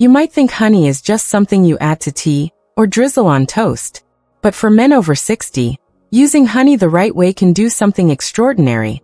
You might think honey is just something you add to tea or drizzle on toast. But for men over 60, using honey the right way can do something extraordinary.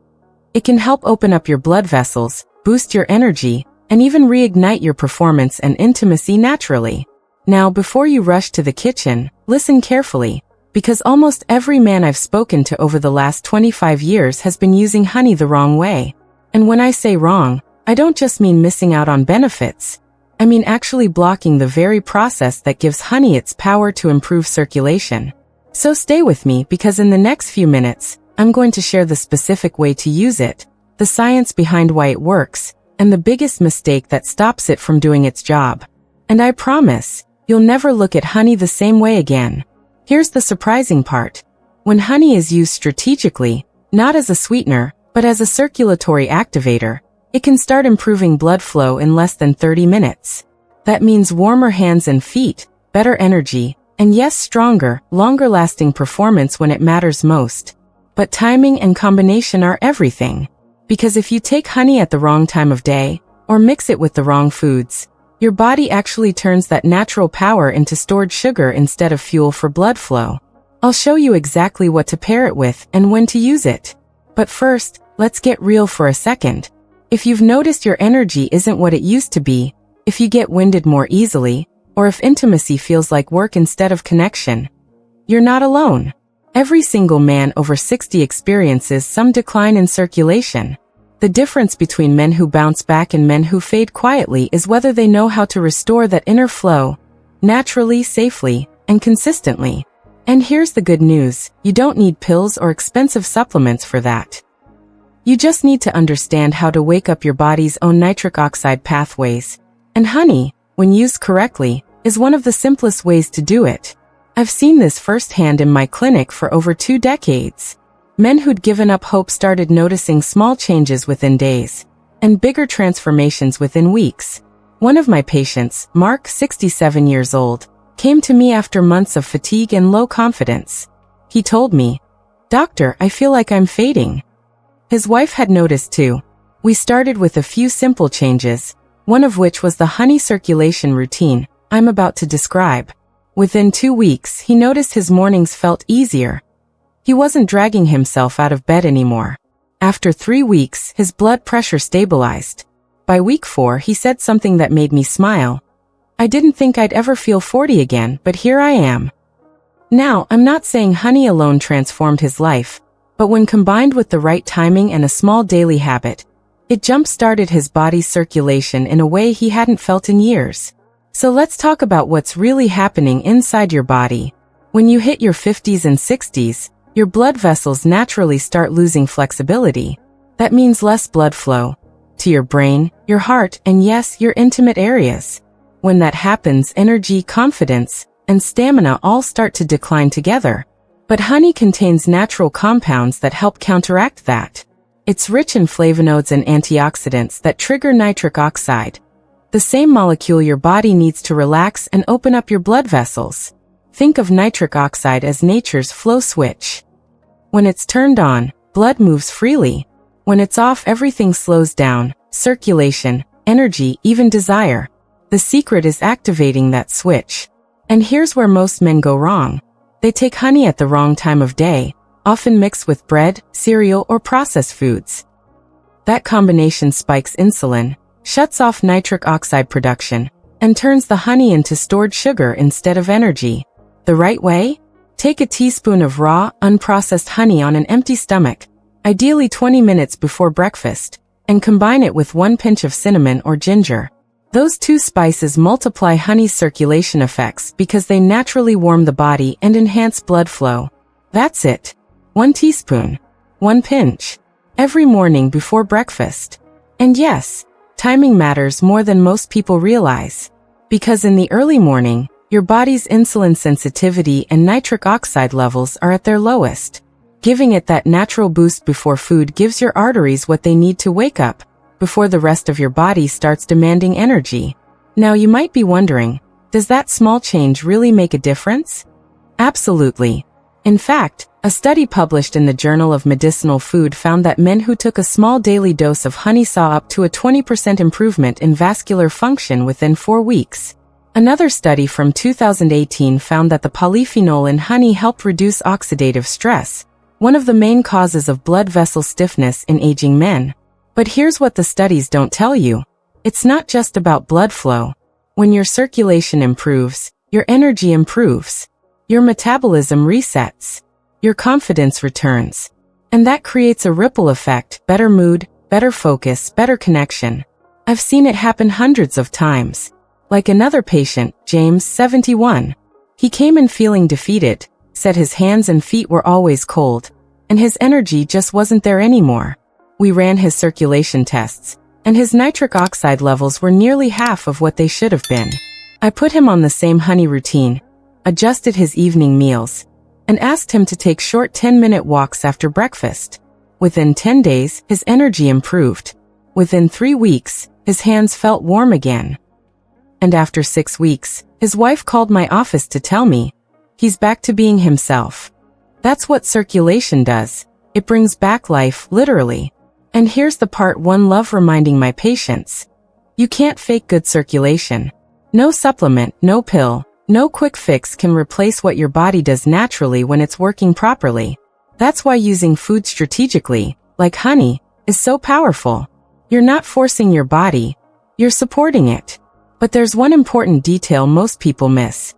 It can help open up your blood vessels, boost your energy, and even reignite your performance and intimacy naturally. Now, before you rush to the kitchen, listen carefully, because almost every man I've spoken to over the last 25 years has been using honey the wrong way. And when I say wrong, I don't just mean missing out on benefits. I mean actually blocking the very process that gives honey its power to improve circulation. So stay with me, because in the next few minutes, I'm going to share the specific way to use it, the science behind why it works, and the biggest mistake that stops it from doing its job. And I promise, you'll never look at honey the same way again. Here's the surprising part. When honey is used strategically, not as a sweetener, but as a circulatory activator, it can start improving blood flow in less than 30 minutes. That means warmer hands and feet, better energy, and yes, stronger, longer-lasting performance when it matters most. But timing and combination are everything. Because if you take honey at the wrong time of day, or mix it with the wrong foods, your body actually turns that natural power into stored sugar instead of fuel for blood flow. I'll show you exactly what to pair it with and when to use it. But first, let's get real for a second. If you've noticed your energy isn't what it used to be, if you get winded more easily, or if intimacy feels like work instead of connection, you're not alone. Every single man over 60 experiences some decline in circulation. The difference between men who bounce back and men who fade quietly is whether they know how to restore that inner flow, naturally, safely, and consistently. And here's the good news, you don't need pills or expensive supplements for that. You just need to understand how to wake up your body's own nitric oxide pathways. And honey, when used correctly, is one of the simplest ways to do it. I've seen this firsthand in my clinic for over 2 decades. Men who'd given up hope started noticing small changes within days, and bigger transformations within weeks. One of my patients, Mark, 67 years old, came to me after months of fatigue and low confidence. He told me, "Doctor, I feel like I'm fading." His wife had noticed too. We started with a few simple changes, one of which was the honey circulation routine I'm about to describe. Within 2 weeks, he noticed his mornings felt easier. He wasn't dragging himself out of bed anymore. After 3 weeks, his blood pressure stabilized. By week 4, he said something that made me smile. "I didn't think I'd ever feel 40 again, but here I am." Now, I'm not saying honey alone transformed his life, but when combined with the right timing and a small daily habit, it jump-started his body's circulation in a way he hadn't felt in years. So let's talk about what's really happening inside your body. When you hit your 50s and 60s, your blood vessels naturally start losing flexibility. That means less blood flow to your brain, your heart, and yes, your intimate areas. When that happens, energy, confidence, and stamina all start to decline together. But honey contains natural compounds that help counteract that. It's rich in flavonoids and antioxidants that trigger nitric oxide, the same molecule your body needs to relax and open up your blood vessels. Think of nitric oxide as nature's flow switch. When it's turned on, blood moves freely. When it's off, everything slows down, circulation, energy, even desire. The secret is activating that switch. And here's where most men go wrong. They take honey at the wrong time of day, often mixed with bread, cereal, or processed foods. That combination spikes insulin, shuts off nitric oxide production, and turns the honey into stored sugar instead of energy. The right way? Take a teaspoon of raw, unprocessed honey on an empty stomach, ideally 20 minutes before breakfast, and combine it with 1 pinch of cinnamon or ginger. Those 2 spices multiply honey's circulation effects because they naturally warm the body and enhance blood flow. That's it. 1 teaspoon. 1 pinch. Every morning before breakfast. And yes, timing matters more than most people realize. Because in the early morning, your body's insulin sensitivity and nitric oxide levels are at their lowest. Giving it that natural boost before food gives your arteries what they need to wake up, before the rest of your body starts demanding energy. Now you might be wondering, does that small change really make a difference? Absolutely. In fact, A study published in the Journal of Medicinal Food found that men who took a small daily dose of honey saw up to a 20% improvement in vascular function within 4 weeks. Another study from 2018 found that the polyphenol in honey helped reduce oxidative stress, one of the main causes of blood vessel stiffness in aging men. But here's what the studies don't tell you. It's not just about blood flow. When your circulation improves, your energy improves. Your metabolism resets. Your confidence returns. And that creates a ripple effect, better mood, better focus, better connection. I've seen it happen hundreds of times. Like another patient, James, 71. He came in feeling defeated, said his hands and feet were always cold, and his energy just wasn't there anymore. We ran his circulation tests, and his nitric oxide levels were nearly half of what they should have been. I put him on the same honey routine, adjusted his evening meals, and asked him to take short 10-minute walks after breakfast. Within 10 days, his energy improved. Within 3 weeks, his hands felt warm again. And after 6 weeks, his wife called my office to tell me, he's back to being himself. That's what circulation does. It brings back life, literally. And here's the part one love reminding my patients. You can't fake good circulation. No supplement, no pill, no quick fix can replace what your body does naturally when it's working properly. That's why using food strategically, like honey, is so powerful. You're not forcing your body, you're supporting it. But there's one important detail most people miss.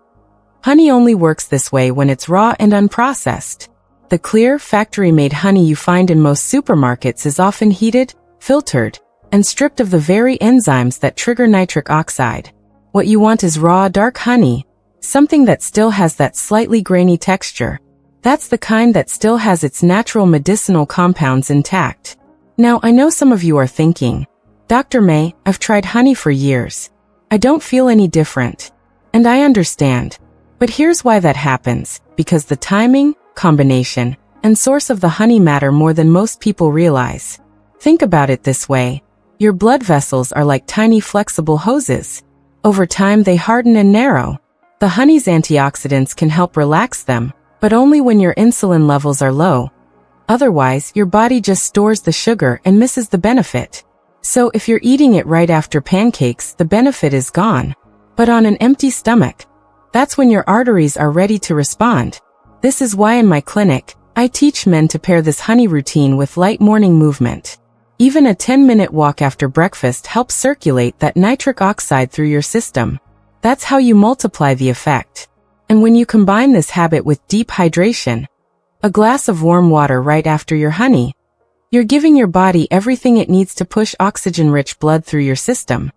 Honey only works this way when it's raw and unprocessed. The clear, factory-made honey you find in most supermarkets is often heated, filtered, and stripped of the very enzymes that trigger nitric oxide. What you want is raw, dark honey, something that still has that slightly grainy texture. That's the kind that still has its natural medicinal compounds intact. Now, I know some of you are thinking, Dr. Mei, I've tried honey for years. I don't feel any different. And I understand. But here's why that happens, because the timing, combination, and source of the honey matter more than most people realize. Think about it this way. Your blood vessels are like tiny flexible hoses. Over time they harden and narrow. The honey's antioxidants can help relax them, but only when your insulin levels are low. Otherwise, your body just stores the sugar and misses the benefit. So if you're eating it right after pancakes, the benefit is gone. But on an empty stomach, that's when your arteries are ready to respond. This is why in my clinic, I teach men to pair this honey routine with light morning movement. Even a 10-minute walk after breakfast helps circulate that nitric oxide through your system. That's how you multiply the effect. And when you combine this habit with deep hydration, a glass of warm water right after your honey, you're giving your body everything it needs to push oxygen-rich blood through your system.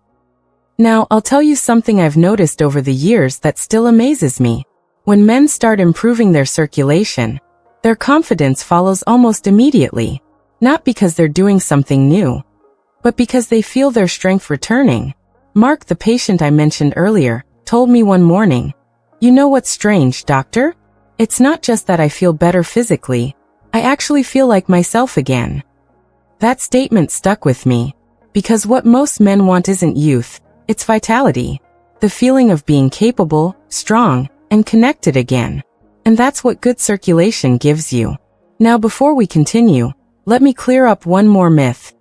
Now, I'll tell you something I've noticed over the years that still amazes me. When men start improving their circulation, their confidence follows almost immediately. Not because they're doing something new, but because they feel their strength returning. Mark, the patient I mentioned earlier, told me one morning, "You know what's strange, doctor? It's not just that I feel better physically, I actually feel like myself again." That statement stuck with me, because what most men want isn't youth, it's vitality. The feeling of being capable, strong, and connected again. And that's what good circulation gives you. Now before we continue, let me clear up one more myth.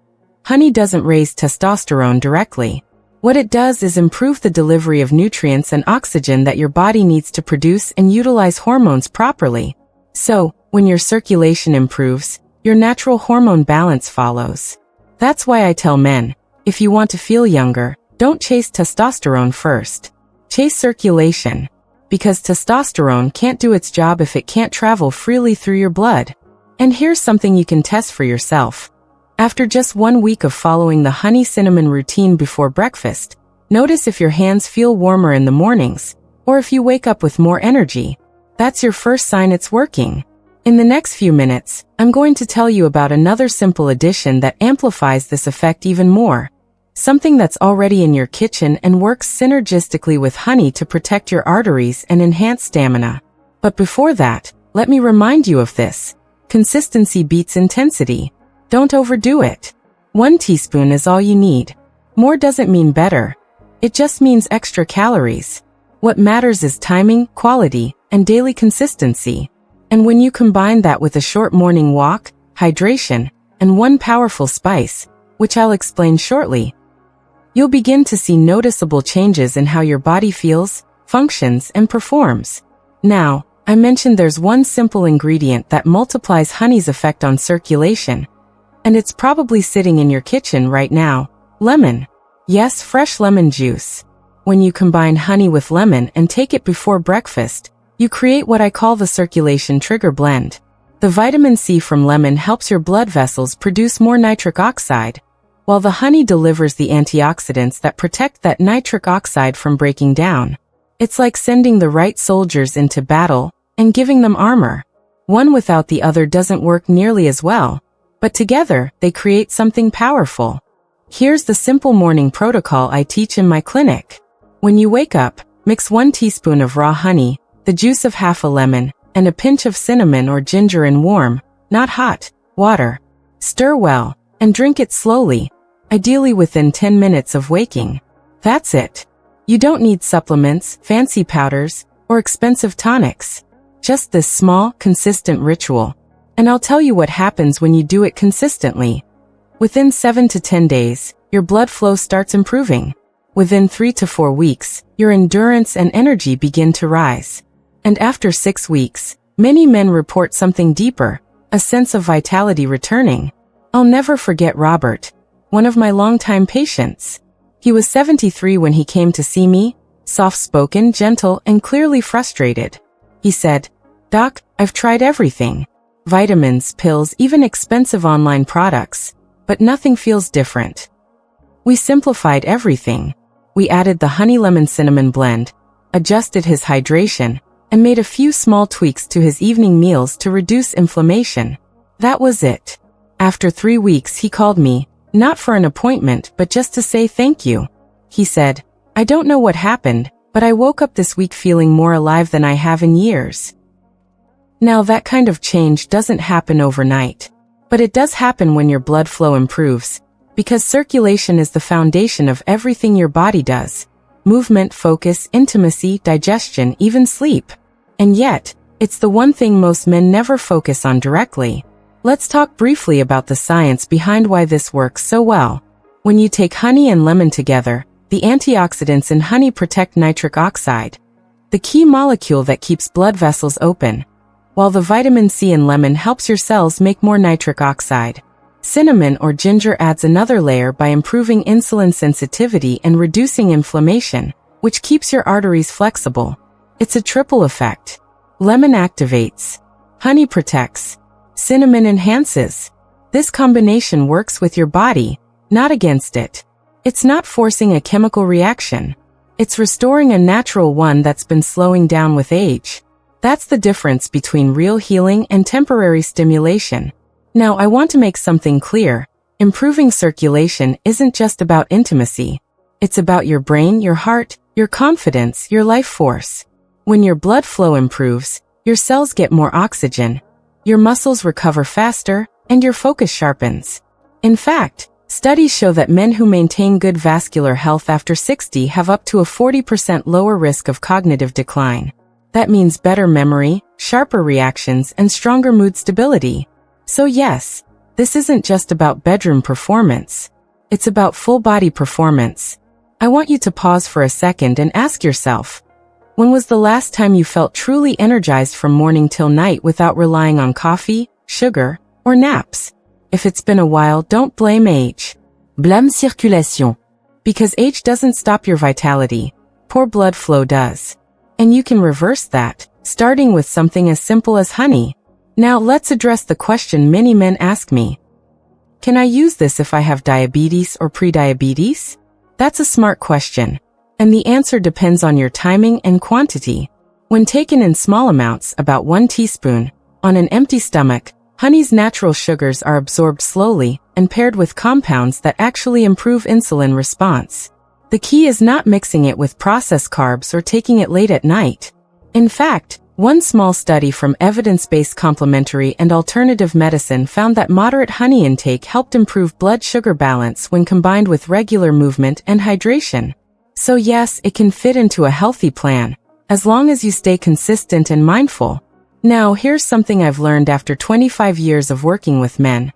Honey doesn't raise testosterone directly. What it does is improve the delivery of nutrients and oxygen that your body needs to produce and utilize hormones properly. So, when your circulation improves, your natural hormone balance follows. That's why I tell men, if you want to feel younger, don't chase testosterone first. Chase circulation. Because testosterone can't do its job if it can't travel freely through your blood. And here's something you can test for yourself. After just 1 week of following the honey cinnamon routine before breakfast, notice if your hands feel warmer in the mornings, or if you wake up with more energy. That's your first sign it's working. In the next few minutes, I'm going to tell you about another simple addition that amplifies this effect even more. Something that's already in your kitchen and works synergistically with honey to protect your arteries and enhance stamina. But before that, let me remind you of this. Consistency beats intensity. Don't overdo it. 1 teaspoon is all you need. More doesn't mean better. It just means extra calories. What matters is timing, quality, and daily consistency. And when you combine that with a short morning walk, hydration, and one powerful spice, which I'll explain shortly, you'll begin to see noticeable changes in how your body feels, functions, and performs. Now, I mentioned there's one simple ingredient that multiplies honey's effect on circulation, and it's probably sitting in your kitchen right now: lemon. Yes, fresh lemon juice. When you combine honey with lemon and take it before breakfast, you create what I call the circulation trigger blend. The vitamin C from lemon helps your blood vessels produce more nitric oxide, while the honey delivers the antioxidants that protect that nitric oxide from breaking down. It's like sending the right soldiers into battle and giving them armor. One without the other doesn't work nearly as well, but together they create something powerful. Here's the simple morning protocol I teach in my clinic. When you wake up, mix 1 teaspoon of raw honey, the juice of half a lemon, and a pinch of cinnamon or ginger in warm, not hot, water. Stir well, and drink it slowly, ideally within 10 minutes of waking. That's it. You don't need supplements, fancy powders, or expensive tonics. Just this small, consistent ritual. And I'll tell you what happens when you do it consistently. Within 7 to 10 days, your blood flow starts improving. Within 3 to 4 weeks, your endurance and energy begin to rise. And after 6 weeks, many men report something deeper, a sense of vitality returning. I'll never forget Robert, one of my longtime patients. He was 73 when he came to see me, soft-spoken, gentle, and clearly frustrated. He said, "Doc, I've tried everything. Vitamins, pills, even expensive online products, but nothing feels different." We simplified everything. We added the honey lemon cinnamon blend, adjusted his hydration, and made a few small tweaks to his evening meals to reduce inflammation. That was it. After 3 weeks he called me, not for an appointment but just to say thank you. He said, "I don't know what happened, but I woke up this week feeling more alive than I have in years." Now that kind of change doesn't happen overnight, but it does happen when your blood flow improves, because circulation is the foundation of everything your body does: movement, focus, intimacy, digestion, even sleep. And yet, it's the one thing most men never focus on directly. Let's talk briefly about the science behind why this works so well. When you take honey and lemon together, the antioxidants in honey protect nitric oxide, the key molecule that keeps blood vessels open, while the vitamin C in lemon helps your cells make more nitric oxide. Cinnamon or ginger adds another layer by improving insulin sensitivity and reducing inflammation, which keeps your arteries flexible. It's a triple effect. Lemon activates, honey protects, cinnamon enhances. This combination works with your body, not against it. It's not forcing a chemical reaction. It's restoring a natural one that's been slowing down with age. That's the difference between real healing and temporary stimulation. Now I want to make something clear. Improving circulation isn't just about intimacy. It's about your brain, your heart, your confidence, your life force. When your blood flow improves, your cells get more oxygen, your muscles recover faster, and your focus sharpens. In fact, studies show that men who maintain good vascular health after 60 have up to a 40% lower risk of cognitive decline. That means better memory, sharper reactions, and stronger mood stability. So yes, this isn't just about bedroom performance. It's about full-body performance. I want you to pause for a second and ask yourself, when was the last time you felt truly energized from morning till night without relying on coffee, sugar, or naps? If it's been a while, don't blame age. Blâme circulation. Because age doesn't stop your vitality. Poor blood flow does. And you can reverse that, starting with something as simple as honey. Now let's address the question many men ask me. Can I use this if I have diabetes or prediabetes? That's a smart question. And the answer depends on your timing and quantity. When taken in small amounts, about 1 teaspoon, on an empty stomach, honey's natural sugars are absorbed slowly and paired with compounds that actually improve insulin response. The key is not mixing it with processed carbs or taking it late at night. In fact, one small study from evidence-based complementary and alternative medicine found that moderate honey intake helped improve blood sugar balance when combined with regular movement and hydration. So yes, it can fit into a healthy plan, as long as you stay consistent and mindful. Now, here's something I've learned after 25 years of working with men.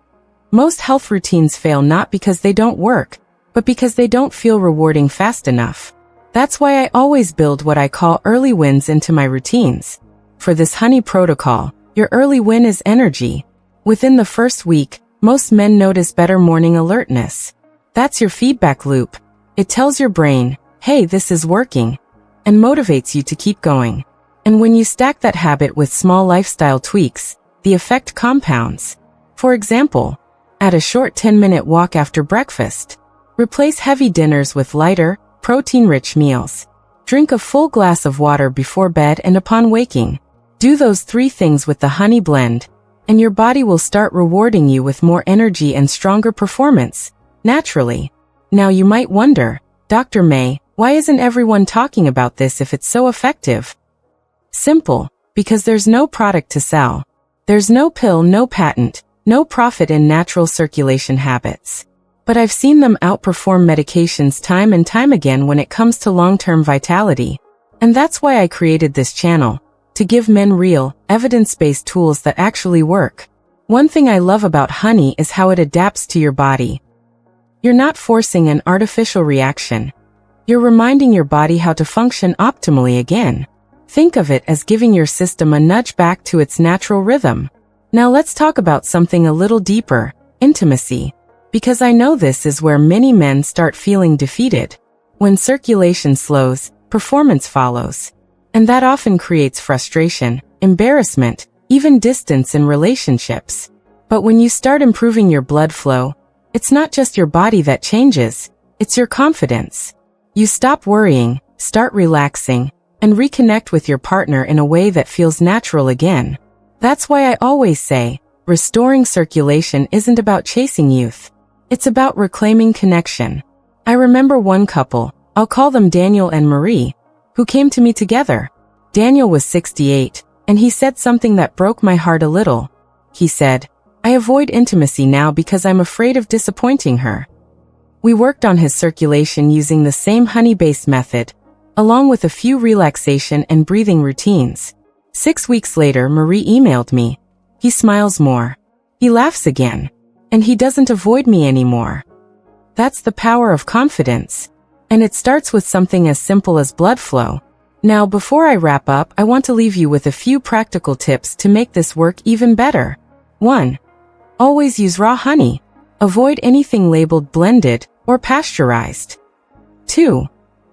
Most health routines fail not because they don't work, but because they don't feel rewarding fast enough. That's why I always build what I call early wins into my routines. For this honey protocol, your early win is energy. Within the first week, most men notice better morning alertness. That's your feedback loop. It tells your brain, hey, this is working, and motivates you to keep going. And when you stack that habit with small lifestyle tweaks, the effect compounds. For example, add a short 10-minute walk after breakfast. Replace heavy dinners with lighter, protein-rich meals. Drink a full glass of water before bed and upon waking. Do those 3 things with the honey blend, and your body will start rewarding you with more energy and stronger performance, naturally. Now you might wonder, Dr. Mei, why isn't everyone talking about this if it's so effective? Simple, because there's no product to sell. There's no pill, no patent, no profit in natural circulation habits. But I've seen them outperform medications time and time again when it comes to long-term vitality. And that's why I created this channel, to give men real, evidence-based tools that actually work. One thing I love about honey is how it adapts to your body. You're not forcing an artificial reaction. You're reminding your body how to function optimally again. Think of it as giving your system a nudge back to its natural rhythm. Now let's talk about something a little deeper, intimacy. Because I know this is where many men start feeling defeated. When circulation slows, performance follows. And that often creates frustration, embarrassment, even distance in relationships. But when you start improving your blood flow, it's not just your body that changes, it's your confidence. You stop worrying, start relaxing, and reconnect with your partner in a way that feels natural again. That's why I always say, restoring circulation isn't about chasing youth. It's about reclaiming connection. I remember one couple, I'll call them Daniel and Marie, who came to me together. Daniel was 68, and he said something that broke my heart a little. He said, I avoid intimacy now because I'm afraid of disappointing her. We worked on his circulation using the same honey-based method, along with a few relaxation and breathing routines. 6 weeks later, Marie emailed me. He smiles more. He laughs again. And he doesn't avoid me anymore. That's the power of confidence. And it starts with something as simple as blood flow. Now, before I wrap up, I want to leave you with a few practical tips to make this work even better. 1. Always use raw honey. Avoid anything labeled blended or pasteurized. 2.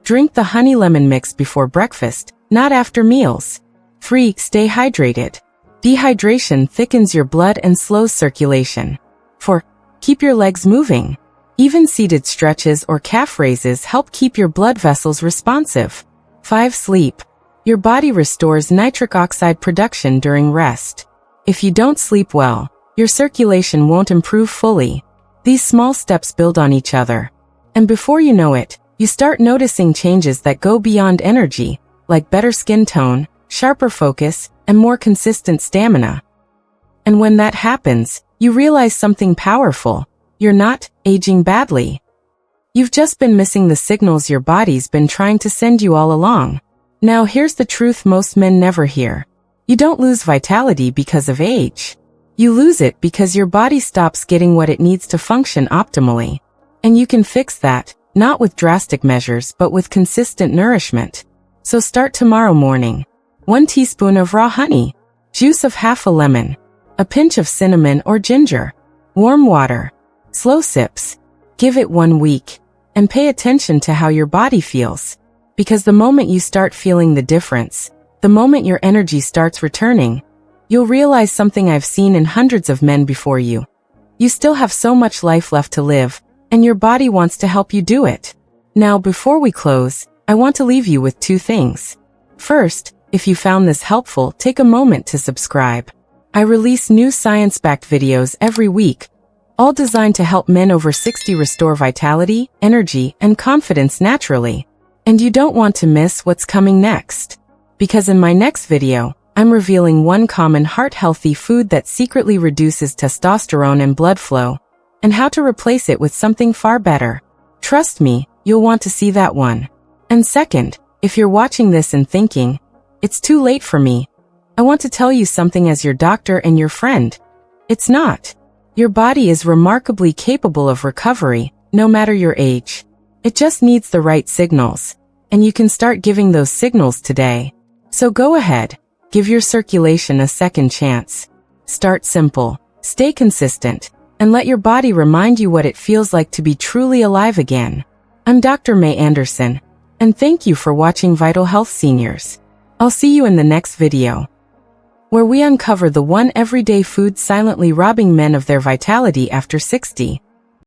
Drink the honey lemon mix before breakfast, not after meals. 3. Stay hydrated. Dehydration thickens your blood and slows circulation. 4. Keep your legs moving. Even seated stretches or calf raises help keep your blood vessels responsive. 5. Sleep. Your body restores nitric oxide production during rest. If you don't sleep well, your circulation won't improve fully. These small steps build on each other. And before you know it, you start noticing changes that go beyond energy, like better skin tone, sharper focus, and more consistent stamina. And when that happens, you realize something powerful. You're not aging badly. You've just been missing the signals your body's been trying to send you all along. Now here's the truth most men never hear. You don't lose vitality because of age. You lose it because your body stops getting what it needs to function optimally. And you can fix that, not with drastic measures but with consistent nourishment. So start tomorrow morning. 1 teaspoon of raw honey. Juice of half a lemon. A pinch of cinnamon or ginger. Warm water. Slow sips. Give it 1 week. And pay attention to how your body feels. Because the moment you start feeling the difference, the moment your energy starts returning, you'll realize something I've seen in hundreds of men before you. You still have so much life left to live, and your body wants to help you do it. Now, before we close, I want to leave you with 2 things. First, if you found this helpful, take a moment to subscribe. I release new science-backed videos every week, all designed to help men over 60 restore vitality, energy, and confidence naturally. And you don't want to miss what's coming next. Because in my next video, I'm revealing one common heart-healthy food that secretly reduces testosterone and blood flow, and how to replace it with something far better. Trust me, you'll want to see that one. And second, if you're watching this and thinking, it's too late for me, I want to tell you something as your doctor and your friend. It's not. Your body is remarkably capable of recovery, no matter your age. It just needs the right signals, and you can start giving those signals today. So go ahead, give your circulation a second chance. Start simple, stay consistent, and let your body remind you what it feels like to be truly alive again. I'm Dr. Mei Anderson, and thank you for watching Vital Health Seniors. I'll see you in the next video, where we uncover the one everyday food silently robbing men of their vitality after 60.